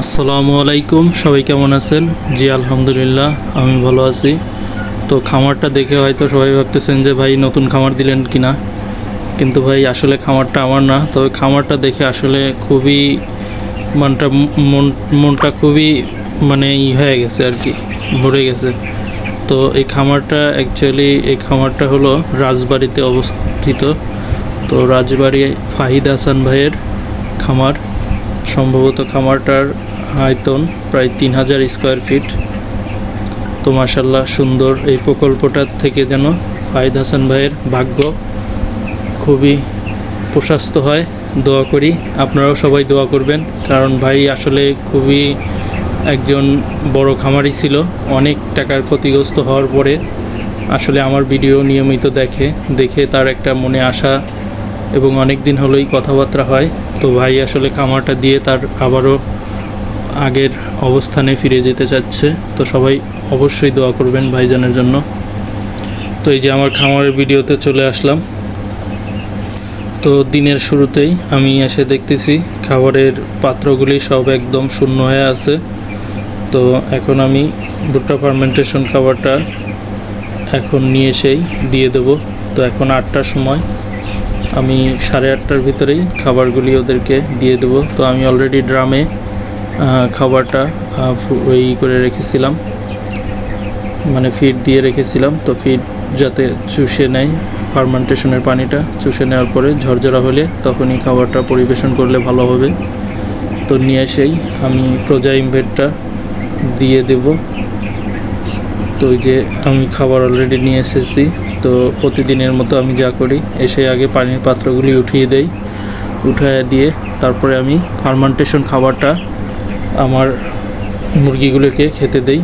আসসালামু আলাইকুম, সবাই কেমন আছেন? জি আলহামদুলিল্লাহ, আমি ভালো আছি। তো খামারটা দেখে হয়তো সবাই ভাবতেছেন যে ভাই নতুন খামার দিলেন কিনা, কিন্তু ভাই আসলে খামারটা আমার না। তবে খামারটা দেখে আসলে খুবই মনটা মনটা খুবই হয়ে গেছে আর কি, ভরে গেছে। তো এই খামারটা হলো রাজবাড়িতে অবস্থিত। তো রাজবাড়ি ফাহিদ হাসান ভাইয়ের খামার। সম্ভবত খামারটার আয়তন প্রায় 3000 স্কোয়ার ফিট। তো মাশাল্লাহ সুন্দর। এই প্রকল্পটার থেকে যেন ফাহিদ হাসান ভাইয়ের ভাগ্য খুবই প্রশস্ত হয়, দোয়া করি। আপনারাও সবাই দোয়া করবেন, কারণ ভাই আসলে খুবই একজন বড় খামারি ছিল। অনেক টাকার ক্ষতিগ্রস্ত হওয়ার পরে আসলে আমার ভিডিও নিয়মিত দেখে তার একটা মনে আশা, এবং অনেক দিন হলোই কথাবার্তা হয়। তো ভাই আসলে খামারটা দিয়ে তার আবারও আগের অবস্থানে ফিরে যেতে চাচ্ছে। তো সবাই অবশ্যই দোয়া করবেন ভাইজানের জন্য। তো এই যে আমার খামারের ভিডিওতে চলে আসলাম। তো দিনের শুরুতেই আমি এসে দেখতেছি খাবারের পাত্রগুলি সব একদম শূন্য হয়ে আছে। তো এখন আমি ভুট্টা ফার্মেন্টেশন খাবারটা এখন নিয়ে এসেই দিয়ে দেবো। তো এখন 8টার সময়, আমি 8:30টার ভিতরেই খাবারগুলি ওদেরকে দিয়ে দেবো। তো আমি অলরেডি ড্রামে খাবারটা করে রেখেছিলাম, ফিড দিয়ে রেখেছিলাম। তো ফিড যাতে চুষে নেয়, ফার্মেন্টেশনের পানিটা চুষে নেওয়ার পরে ঝরঝরা হলে তখনই খাবারটা পরিবেশন করলে ভালো হবে। তো নিয়ে এসেই আমি প্রোজাইমভেটটা দিয়ে দেব। তো ওই যে আমি খাবার অলরেডি নিয়ে এসেছি। তো প্রতিদিনের মতো আমি যা করি, এসে আগে পানির পাত্রগুলি উঠিয়ে দিয়ে তারপরে আমি ফার্মেন্টেশন খাবারটা আমার মুরগিগুলোকে খেতে দেই।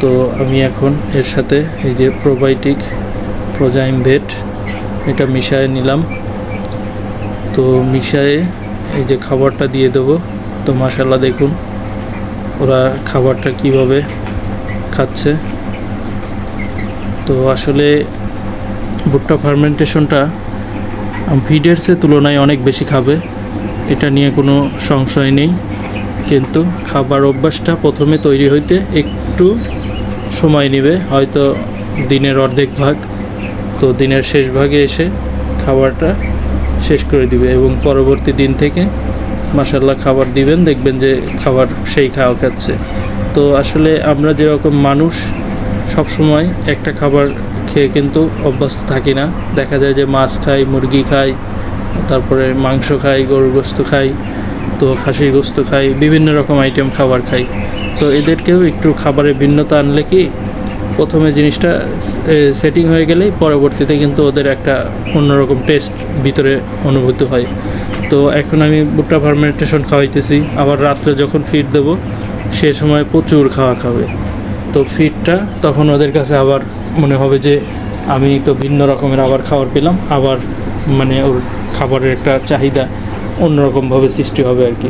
তো আমি এখন এর সাথে এই যে প্রোবায়োটিক প্রোজাইমভেট এটা মিশিয়ে নিলাম। তো মিশিয়ে এই যে খাবারটা দিয়ে দেবো। তো মাশাআল্লাহ দেখুন ওরা খাবারটা কিভাবে খাচ্ছে। তো আসলে ভুট্টা ফার্মেন্টেশনটা ফিডের তুলনায় অনেক বেশি খাবে, এটা নিয়ে কোনো সংশয় নেই। কিন্তু খাবার অভ্যাসটা প্রথমে তৈরি হইতে একটু সময় নেবে, হয়তো দিনের অর্ধেক ভাগ। তো দিনের শেষ ভাগে এসে খাবারটা শেষ করে দিবে, এবং পরবর্তী দিন থেকে মাশাআল্লাহ খাবার দিবেন, দেখবেন যে খাবার সেই খাওয়া খাচ্ছে। তো আসলে আমরা যেরকম মানুষ সব সময় একটা খাবার খেয়ে কিন্তু অভ্যস্ত থাকি না। দেখা যায় যে মাছ খাই, মুরগি খাই, তারপরে মাংস খাই, গরুর গোস্ত খাই, তো খাসির গোস্ত খাই, বিভিন্ন রকম আইটেম খাবার খাই। তো এদেরকেও একটু খাবারের ভিন্নতা আনলে কি, প্রথমে জিনিসটা সেটিং হয়ে গেলেই পরবর্তীতে কিন্তু ওদের একটা অন্যরকম টেস্ট ভিতরে অনুভূত হয়। তো এখন আমি ভুট্টা ফার্মেন্টেশন খাওয়াইতেছি। আবার রাত্রে যখন ফিড দেবো সে সময় প্রচুর খাওয়া খাবে। তো ফিডটা তখন ওদের কাছে আবার মনে হবে যে আমি তো ভিন্ন রকমের আবার খাবার পেলাম, আবার ওর খাবারের একটা চাহিদা অন্যরকমভাবে সৃষ্টি হবে আর কি।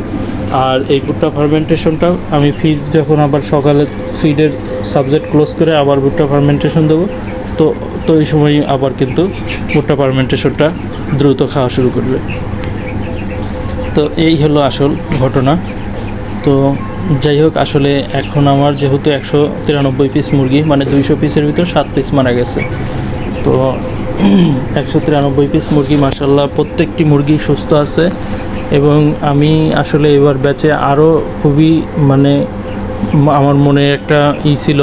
আর এই ভুট্টা ফার্মেন্টেশনটাও আমি ফিড যখন আবার সকালে ফিডের সাবজেক্ট ক্লোজ করে আবার ভুট্টা ফার্মেন্টেশন দেবো, তো এই সময় আবার কিন্তু ভুট্টা ফার্মেন্টেশনটা দ্রুত খাওয়া শুরু করবে। তো এই হলো আসল ঘটনা। তো যাই হোক, আসলে এখন আমার যেহেতু 193 পিস মুরগি, 200 পিসের ভিতর 7 পিস মারা গেছে। তো 193 পিস মুরগি মাশাআল্লাহ প্রত্যেকটি মুরগি সুস্থ আছে। এবং আমি আসলে এবার ব্যাচে আরও খুবই আমার মনে একটা ছিল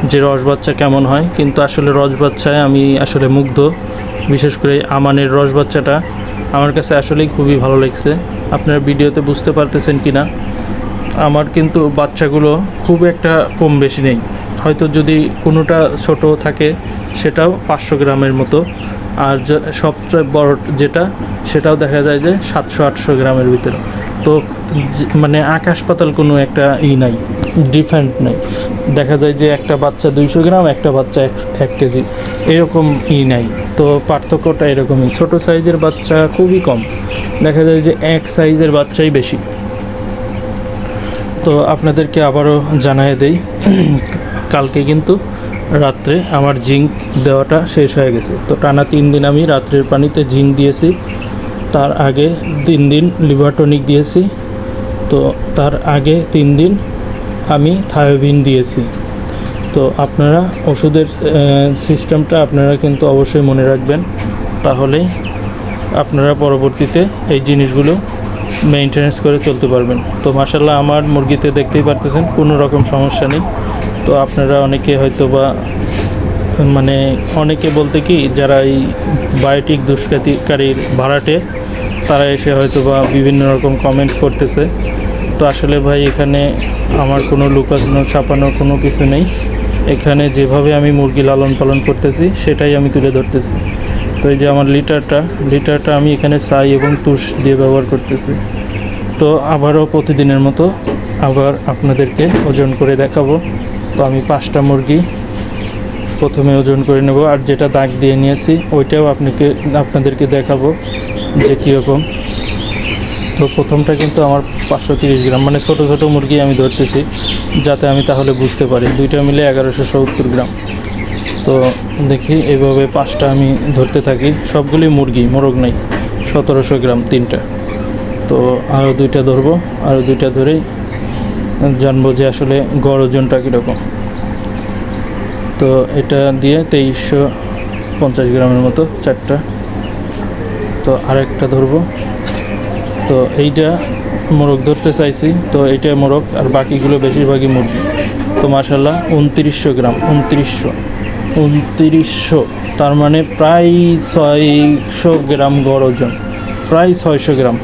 যে রস বাচ্চা কেমন হয়, কিন্তু আসলে রস বাচ্চায় আমি আসলে মুগ্ধ। বিশেষ করে আমানের রস বাচ্চাটা আমার কাছে আসলেই খুবই ভালো লাগছে। আপনারা ভিডিওতে বুঝতে পারতেছেন কি না, আমার কিন্তু বাচ্চাগুলো খুব একটা কম বেশি নেই। হয়তো যদি কোনোটা ছোট থাকে সেটাও 500 গ্রামের মতো, আর সবচেয়ে বড় যেটা সেটাও দেখা যায় যে 700-800 গ্রামের ভিতরে। তো আকাশ পাতাল কোনো একটা নাই, ডিফারেন্ট নাই। দেখা যায় যে একটা বাচ্চা 200 গ্রাম, একটা বাচ্চা 1 কেজি, এরকম নাই। তো পার্থক্যটা এরকমই। ছোট সাইজের বাচ্চা খুবই কম, দেখা যায় যে এক সাইজের বাচ্চাই বেশি। তো আপনাদেরকে আবারও জানিয়ে দেই, কালকে কিন্তু রাত্রে আমার জিঙ্ক দেওয়াটা শেষ হয়ে গেছে। তো টানা 3 দিন আমি রাত্রের পানিতে জিঙ্ক দিয়েছি। তার আগে 3 দিন লিভার টনিক দিয়েছি। তো তার আগে 3 দিন আমি থায়োবিন দিয়েছি। তো আপনারা ওষুধের সিস্টেমটা আপনারা কিন্তু অবশ্যই মনে রাখবেন, তাহলেই আপনারা পরবর্তীতে এই জিনিসগুলো মেইনটেনেন্স করে চলতে পারবেন। তো মাশাআল্লাহ আমার মুরগিতে দেখতেই পারতেছেন কোনো রকম সমস্যা নেই। তো আপনারা অনেকে হয়তো বা মানে অনেকে বলতে কি যারা এই বায়োটিক দুষ্কৃতিকারীর ভাড়াটে, তারা এসে হয়তো বা বিভিন্ন রকম কমেন্ট করতেছে। তো আসলে ভাই এখানে আমার কোনো লুকানো ছাপানোর কোনো কিছু নেই। এখানে যেভাবে আমি মুরগি লালন পালন করতেছি সেটাই আমি তুলে ধরতেছি। তো এই যে আমার লিটারটা আমি এখানে ছাই এবং তুষ দিয়ে ব্যবহার করতেছি। তো আবারও প্রতিদিনের মতো আবার আপনাদেরকে ওজন করে দেখাবো। তো আমি 5টা মুরগি প্রথমে ওজন করে নেব, আর যেটা দাগ দিয়ে নিয়েছি ওইটাও আপনাদেরকে দেখাবো যে কীরকম। তো প্রথমটা কিন্তু আমার 530 গ্রাম, মানে ছোট ছোট মুরগি আমি ধরতেছি যাতে আমি তাহলে বুঝতে পারি। 2টা মিলে 1170 গ্রাম। তো দেখি এইভাবে 5টা আমি ধরতে থাকি, সবগুলি মুরগি, মোরগ নেই। 1700 গ্রাম 3টা। তো আরও 2টা ধরবো, আরও 2টা ধরেই জানবো যে আসলে গড় ওজনটা কীরকম। তো এটা দিয়ে 2350 গ্রামের মতো 4টা। তো আরেকটা ধরবো। তো এইটা মোরগ ধরতে চাইছি, তো এইটা মোরগ আর বাকিগুলো বেশিরভাগই মুরগি। তো মাশাআল্লাহ 2900 গ্রাম, 2900 তার মানে প্রায় 600 গ্রাম গড় ওজন, প্রায় 600 গ্রাম,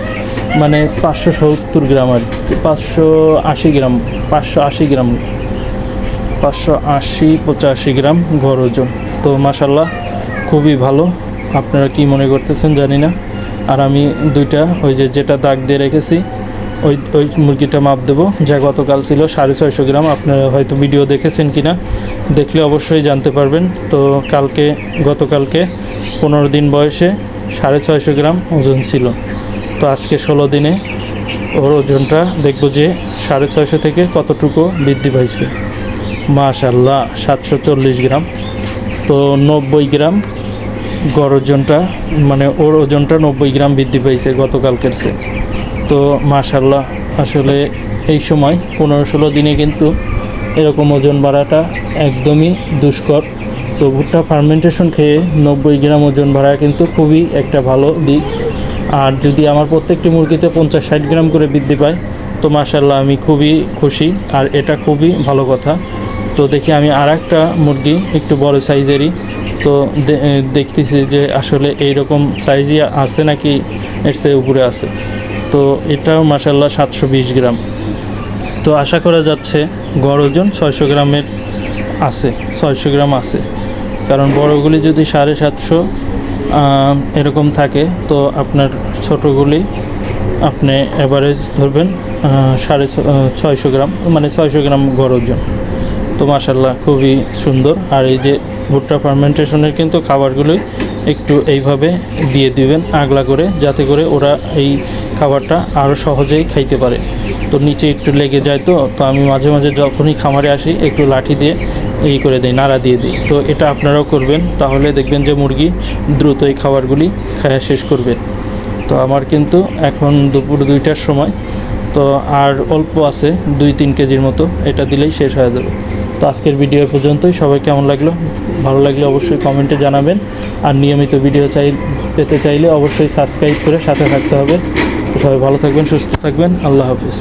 মানে 570 গ্রাম আর 580 গ্রাম, 580 গ্রাম, 580-85 গ্রাম গড় ওজন। তো মাশাআল্লাহ খুবই ভালো। আপনারা কি মনে করতেছেন জানি না। আর আমি 2টা ওই যেটা দাগ দিয়ে রেখেছি ওই মুরগিটা মাপ দেবো, যা গতকাল ছিল 650 গ্রাম। আপনারা হয়তো ভিডিও দেখেছেন কি না, দেখলে অবশ্যই জানতে পারবেন। তো গতকালকে 15 দিন বয়সে 650 গ্রাম ওজন ছিল। তো আজকে 16 দিনে ওর ওজনটা দেখব যে 650 থেকে কতটুকু বৃদ্ধি পাইছে। মাশাআল্লাহ 740 গ্রাম। তো 90 গ্রাম গড় ওজনটা, মানে ওর ওজনটা 90 গ্রাম বৃদ্ধি পাইছে গতকালকের চেয়ে। তো মাশাআল্লাহ আসলে এই সময় 15-16 দিনে কিন্তু এরকম ওজন বাড়াটা একদমই দুষ্কর। তো ভুট্টা ফার্মেন্টেশন খেয়ে 90 গ্রাম ওজন বাড়া কিন্তু খুবই একটা ভালো দিক। আর যদি আমার প্রত্যেকটি মুরগিতে 50-60 গ্রাম করে বৃদ্ধি পায় তো মাশাআল্লাহ আমি খুবই খুশি, আর এটা খুবই ভালো কথা। তো দেখি আমি আরেকটা মুরগি একটু বড় সাইজেরই, তো দেখতেছি যে আসলে এইরকম সাইজই আছে নাকি এর চেয়ে উপরে আছে। তো এটাও মাশাআল্লাহ 720 গ্রাম। তো আশা করা যাচ্ছে গড় ওজন 600 গ্রামের আছে, 600 গ্রাম আছে। কারণ বড়গুলি যদি 750 এরকম থাকে, তো আপনার ছোটোগুলি আপনি অ্যাভারেজ ধরবেন 650 গ্রাম, মানে 600 গ্রাম গড় ওজন। তো মাশাআল্লাহ খুবই সুন্দর। আর এই যে ভুট্টা ফার্মেন্টেশনের কিন্তু খাবারগুলোই একটু এইভাবে দিয়ে দিবেন আগলা করে, যাতে করে ওরা এই খাবারটা আরও সহজেই খাইতে পারে। তো নিচে একটু লেগে যায়, তো আমি মাঝে মাঝে যখনই খামারে আসি একটু লাঠি দিয়ে এই করে দিই, নাড়া দিয়ে দিই। তো এটা আপনারাও করবেন, তাহলে দেখবেন যে মুরগি দ্রুত এই খাবারগুলি খাওয়া শেষ করবে। তো আমার কিন্তু এখন দুপুর 2টার সময়, তো আর অল্প আছে 2-3 কেজির মতো, এটা দিলেই শেষ হয়ে যাবে। তো আজকের ভিডিও পর্যন্তই। সবাই কেমন লাগলো, ভালো লাগলে অবশ্যই কমেন্টে জানাবেন। আর নিয়মিত ভিডিও পেতে চাইলে অবশ্যই সাবস্ক্রাইব করে সাথে থাকতে হবে। তো সবাই ভালো থাকবেন, সুস্থ থাকবেন। আল্লাহ হাফিজ।